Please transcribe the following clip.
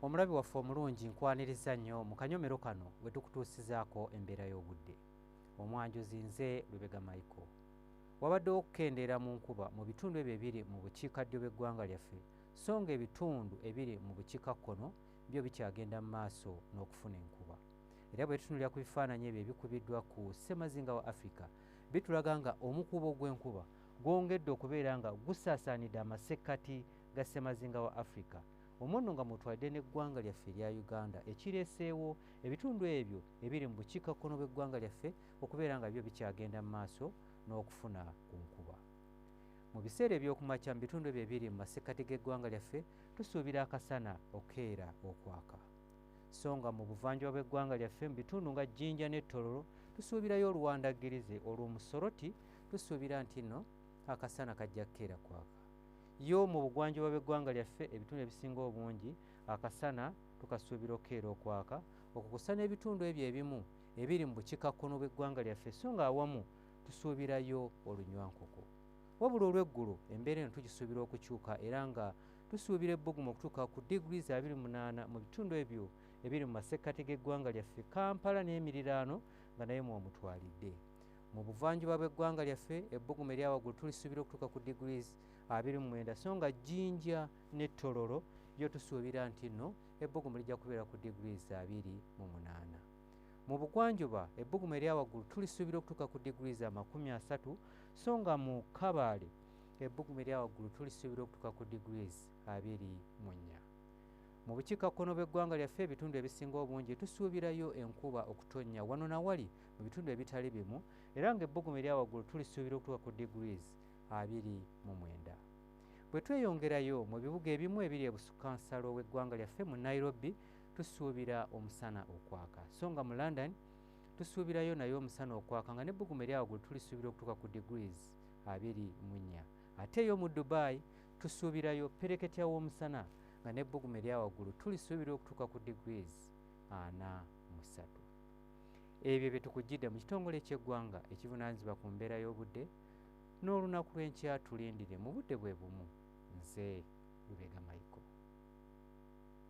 Omulabi waffe omulungi nkwaniriza nnyo mu kanyomero kano bwe tukutuusizaako embeera y'obudde. Omwanjuzi nze Lubega Michael. Wabaddewo okukendeera mu nkuba mu bitundu ebyo ebiri mu bukiikaddyo bw'eggwanga lyaffe, so nga ebitundu ebiri mu bukiikakkono byo bikyagenda mu maaso n'okufuna enkuba. Era bwe tutunulira ku bifaananyi ebyo ebikubiddwa ku ssemazinga wa Africa, bitulaga nga omukuubo gw'enkuba gwongedde okubeera nga gusaasaanidde amasekkati ga ssemazinga wa Africa. Omwo nga mutwadde n'eggwanga lyaffe erya Uganda ekireeseewo ebitundu ebyo ebiri mu bukiikakkono bw'eggwanga lyaffe okubeera nga byo bikyagenda mu maaso n'okufuna ku nkuba. Mu biseera eby'okumakya mu bitundu ebyo ebiri mu masekkati g'eggwanga lyaffe tusuubira akasana okeera okwaka. So nga mu buvanjuba bw'eggwanga lyaffe mu bitundu nga Jinja ne Tororo tusuubirayo oluwandaggirize olw'omusoroti, tusuubira nti nno akasana kajja kukeera kwaka. Yo mu bugwanjuba bw'eggwanga lyaffe ebitundu ebisinga obungi akasana tukasuubira okukeera okwaka okukusa n'ebitundu ebyo ebimu ebiri mu bukiikakkono bw'eggwanga lyaffe, so nga awamu tusuubirayo olunywankoko. Wabula olw'eggulu embeera eno tugisuubira okukyuka era nga tusuubira ebbugumu okutuuka ku degrees 28 mu bitundu ebyo ebiri mu masekkati g'eggwanga lyaffe, Kampala n'emiriraano nga naye mw'omutwalidde. Mu buvanjuba bw'eggwanga lyaffe ebbugumu eryawaggulu tulisuubira okutuuka ku degrees 29, so nga Jinja ne Tororo byo tusuubira nti nno ebbugumu lijja kubeera ku degrees 28. Mu bugwanjuba ebbugumu eryawaggulu tulisuubira okutuuka ku degrees 30, so nga mu Kabale ebbugumu eryawaggulu tulisuubira okutuuka ku degrees 24. Mu bukiikakkono bw'eggwanga lyaffe ebitundu ebisinga obungi tusuubirayo enkuba okutonnya wano na wali mu bitundu ebitali bimu, era ng'ebbugumu eryawaggulu tulisuubira okutuuka ku degrees 29. Bwe tweyongerayo mu bibuga ebimu ebiri ebusukkansalo w'eggwanga lyaffe mu Nairobi tusuubira omusana okwaka, so nga mu London tusuubirayo nayo omusana okwaka nga n'ebbugumu eryawaggulu tulisuubira okutuuka ku degrees 24. Ate eyo mu Dubai tusuubirayo pereketya w'omusana nga n'ebbugumu eryawaggulu tulisuubira okutuuka ku degrees 43. Ebyo bye tukujjidde mu kitongole ky'eggwanga ekivunaanyizibwa ku mbeera y'obudde n'olunaku lw'enkya tulindire mu budde bwe bumu. Nze Lubega Michael.